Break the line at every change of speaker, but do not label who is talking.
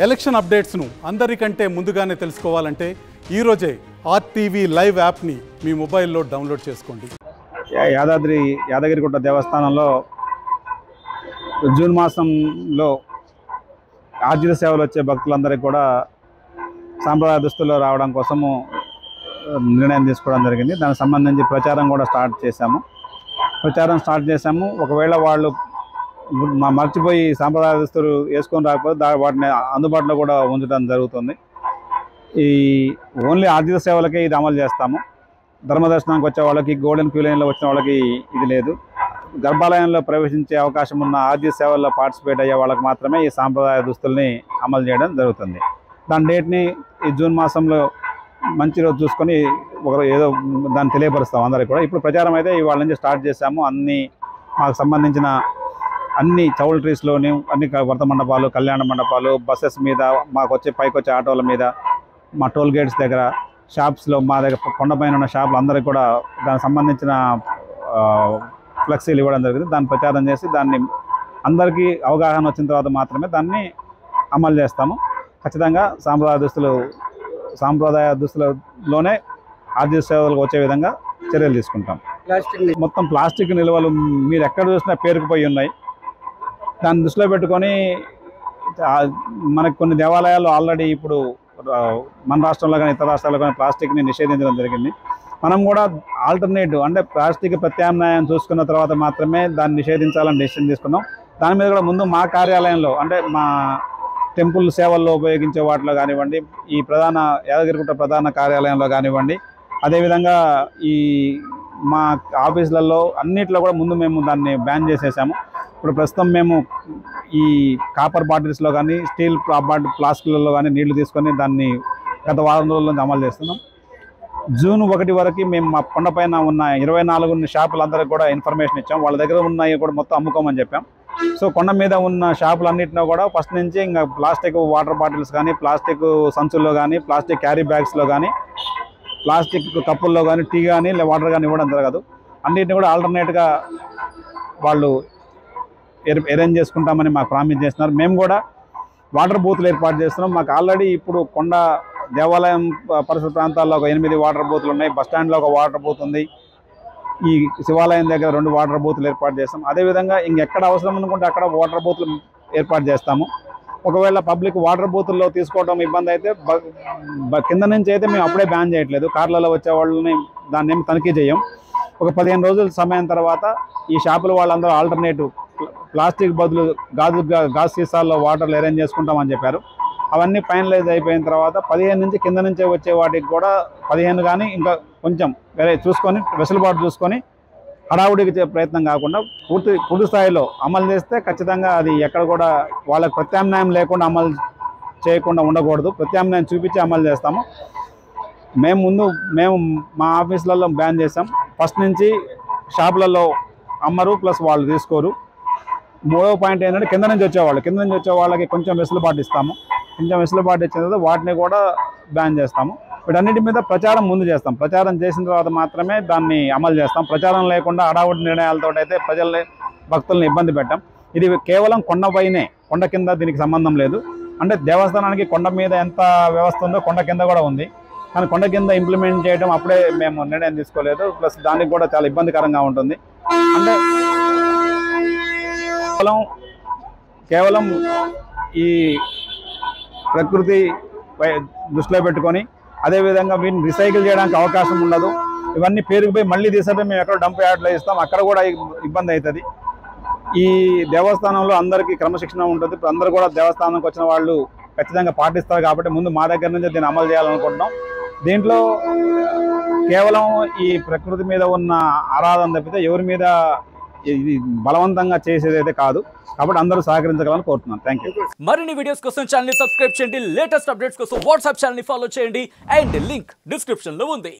Election అప్డేట్స్ను అందరికంటే ముందుగానే తెలుసుకోవాలంటే ఈరోజే ఆర్టీవీ లైవ్ యాప్ని మీ మొబైల్లో డౌన్లోడ్ చేసుకోండి.
యాదగిరిగుట్ట దేవస్థానంలో జూన్ మాసంలో ఆర్జిత సేవలు వచ్చే భక్తులందరికీ కూడా సాంప్రదాయ దుస్తుల్లో రావడం కోసము నిర్ణయం తీసుకోవడం జరిగింది. దానికి సంబంధించి ప్రచారం కూడా స్టార్ట్ చేశాము. ఒకవేళ వాళ్ళు మర్చిపోయి సాంప్రదాయ దుస్తులు వేసుకొని రాకపోతే వాటిని అందుబాటులో కూడా ఉంచడం జరుగుతుంది. ఈ ఓన్లీ ఆర్జిత సేవలకే ఇది అమలు చేస్తాము. ధర్మదర్శనానికి వచ్చే వాళ్ళకి, గోల్డెన్ క్యూ లైన్లో వచ్చిన వాళ్ళకి ఇది లేదు. గర్భాలయంలో ప్రవేశించే అవకాశం ఉన్న ఆర్జిత సేవల్లో పార్టిసిపేట్ అయ్యే వాళ్ళకి మాత్రమే ఈ సాంప్రదాయ దుస్తుల్ని అమలు చేయడం జరుగుతుంది. దాని డేట్ని ఈ జూన్ మాసంలో మంచి రోజు చూసుకొని ఏదో దాన్ని తెలియపరుస్తాం అందరికీ కూడా. ఇప్పుడు ప్రచారం అయితే ఇవాళ నుంచి స్టార్ట్ చేశాము. మాకు సంబంధించిన అన్ని చౌల్ట్రీస్లోని అన్ని వర్త మండపాలు, కళ్యాణ మండపాలు, బస్సెస్ మీద, పైకి వచ్చే ఆటోల మీద, మా టోల్ గేట్స్ దగ్గర, షాప్స్లో, మా దగ్గర కొండపైన ఉన్న షాపులు అందరికీ కూడా దానికి సంబంధించిన ఫ్లెక్సీలు ఇవ్వడం జరిగింది. దాన్ని ప్రచారం చేసి దాన్ని అందరికీ అవగాహన వచ్చిన తర్వాత మాత్రమే దాన్ని అమలు చేస్తాము. ఖచ్చితంగా సాంప్రదాయ దుస్తులలోనే ఆర్జిత సేవలకు వచ్చే విధంగా చర్యలు తీసుకుంటాం. మొత్తం ప్లాస్టిక్ నిల్వలు మీరు ఎక్కడ చూసినా పేరుకుపోయి ఉన్నాయి. దాన్ని దృష్టిలో పెట్టుకొని మనకు కొన్ని దేవాలయాలు ఆల్రెడీ ఇప్పుడు మన రాష్ట్రంలో కానీ ఇతర రాష్ట్రాల్లో కానీ ప్లాస్టిక్ని నిషేధించడం జరిగింది. మనం కూడా ఆల్టర్నేటివ్ అంటే ప్లాస్టిక్ ప్రత్యామ్నాయం చూసుకున్న తర్వాత మాత్రమే దాన్ని నిషేధించాలని డెసిషన్ తీసుకున్నాం. దాని మీద కూడా ముందు మా కార్యాలయంలో అంటే మా టెంపుల్ సేవల్లో ఉపయోగించే వాటిలో కానివ్వండి, ఈ యాదగిరిగుట్ట ప్రధాన కార్యాలయంలో కానివ్వండి, అదేవిధంగా ఈ మా ఆఫీసులలో అన్నిట్లో కూడా ముందు మేము దాన్ని బ్యాన్ చేసేసాము. ఇప్పుడు ప్రస్తుతం మేము ఈ కాపర్ బాటిల్స్లో కానీ, స్టీల్ ఫ్లాస్కులలో కానీ నీళ్లు తీసుకొని దాన్ని గత వారం రోజుల నుంచి అమలు చేస్తున్నాం. జూన్ 1 వరకు మేము మా కొండపైన ఉన్న 24 షాపులందరికీ కూడా ఇన్ఫర్మేషన్ ఇచ్చాం. వాళ్ళ దగ్గర ఉన్నాయి కూడా మొత్తం అమ్ముకోమని చెప్పాం. సో కొండ మీద ఉన్న షాపులన్నింటిలో కూడా ఫస్ట్ నుంచి ఇంకా ప్లాస్టిక్ వాటర్ బాటిల్స్ కానీ, ప్లాస్టిక్ సంచుల్లో కానీ, ప్లాస్టిక్ క్యారీ బ్యాగ్స్లో కానీ, ప్లాస్టిక్ కప్పుల్లో కానీ టీ కానీ లేదా వాటర్ కానీ ఇవ్వడం జరగదు. అన్నింటినీ కూడా ఆల్టర్నేట్గా వాళ్ళు అరేంజ్ చేసుకుంటామని మాకు ప్రామిస్ చేస్తున్నారు. మేము కూడా వాటర్ బూత్లు ఏర్పాటు చేస్తున్నాం. మాకు ఆల్రెడీ ఇప్పుడు కొండ దేవాలయం పరిసర ప్రాంతాల్లో ఒక 8 వాటర్ బూత్లు ఉన్నాయి. బస్టాండ్లో ఒక వాటర్ బూత్ ఉంది. ఈ శివాలయం దగ్గర 2 వాటర్ బూత్లు ఏర్పాటు చేస్తాం. అదేవిధంగా ఇంకెక్కడ అవసరం అనుకుంటే అక్కడ వాటర్ బూత్లు ఏర్పాటు చేస్తాము. ఒకవేళ పబ్లిక్ వాటర్ బూతుల్లో తీసుకోవడం ఇబ్బంది అయితే కింద నుంచి అయితే మేము అప్పుడే బ్యాన్ చేయట్లేదు. కార్లలో వచ్చే వాళ్ళని దాన్ని ఏమి తనిఖీ చేయం. ఒక 15 రోజుల సమయం తర్వాత ఈ షాపుల వాళ్ళందరూ ఆల్టర్నేటివ్ ప్లాస్టిక్ బదులు గాజు సీసాల్లో వాటర్లు అరేంజ్ చేసుకుంటామని చెప్పారు. అవన్నీ ఫైనలైజ్ అయిపోయిన తర్వాత 15 నుంచి కింద నుంచే వచ్చే వాటికి కూడా 15 కానీ ఇంకా కొంచెం వేరే చూసుకొని వెసులుబాటు చూసుకొని హడావుడికి ప్రయత్నం కాకుండా పూర్తి స్థాయిలో అమలు చేస్తే ఖచ్చితంగా అది ఎక్కడ కూడా వాళ్ళకి ప్రత్యామ్నాయం లేకుండా అమలు చేయకుండా ఉండకూడదు. ప్రత్యామ్నాయం చూపించి అమలు చేస్తాము. మేము మా ఆఫీసులలో బ్యాన్ చేసాం. ఫస్ట్ నుంచి షాపులలో అమ్మరు, ప్లస్ వాళ్ళు తీసుకోరు. 3వ పాయింట్ ఏంటంటే కింద నుంచి వచ్చే వాళ్ళకి కొంచెం వెసులుబాటు ఇస్తాము. కొంచెం వెసులుబాటు ఇచ్చిన తర్వాత వాటిని కూడా బ్యాన్ చేస్తాము. వీటన్నిటి మీద ప్రచారం ముందు చేస్తాం. ప్రచారం చేసిన తర్వాత మాత్రమే దాన్ని అమలు చేస్తాం. ప్రచారం లేకుండా హడావుడి నిర్ణయాలతో అయితే భక్తుల్ని ఇబ్బంది పెట్టాం. ఇది కేవలం కొండ కింద దీనికి సంబంధం లేదు. అంటే దేవస్థానానికి కొండ మీద ఎంత వ్యవస్థ ఉందో కొండ కింద కూడా ఉంది. కానీ కొండ కింద ఇంప్లిమెంట్ చేయడం అప్పుడే మేము నిర్ణయం తీసుకోలేదు. ప్లస్ దానికి కూడా చాలా ఇబ్బందికరంగా ఉంటుంది. అంటే కేవలం ఈ ప్రకృతి దృష్టిలో పెట్టుకొని, అదేవిధంగా వీటిని రీసైకిల్ చేయడానికి అవకాశం ఉండదు. ఇవన్నీ పేరుకుపోయి మళ్ళీ తీసేపోయి మేము ఎక్కడో డంప్ యార్డ్లో ఇస్తాం, అక్కడ కూడా ఇబ్బంది అవుతుంది. ఈ దేవస్థానంలో అందరికీ క్రమశిక్షణ ఉంటుంది. ఇప్పుడు అందరూ కూడా దేవస్థానానికి వచ్చిన వాళ్ళు ఖచ్చితంగా పాటిస్తారు. కాబట్టి ముందు మా దగ్గర నుంచి దీన్ని అమలు చేయాలనుకుంటున్నాం. దీంట్లో కేవలం ఈ ప్రకృతి మీద ఉన్న ఆరాధన తప్పితే ఎవరి మీద ఇది బలవంతంగా చేసేదైతే కాదు. కాబట్టి అందరూ సహకరించగలని కోరుతున్నాను. Thank you.
మరిన్ని వీడియోస్ కోసం ఛానల్ ని సబ్స్క్రైబ్ చేయండి. లేటెస్ట్ అప్డేట్స్ కోసం వాట్సాప్ ఛానల్ ని ఫాలో చేయండి. అండ్ లింక్ డిస్క్రిప్షన్ లో ఉంది.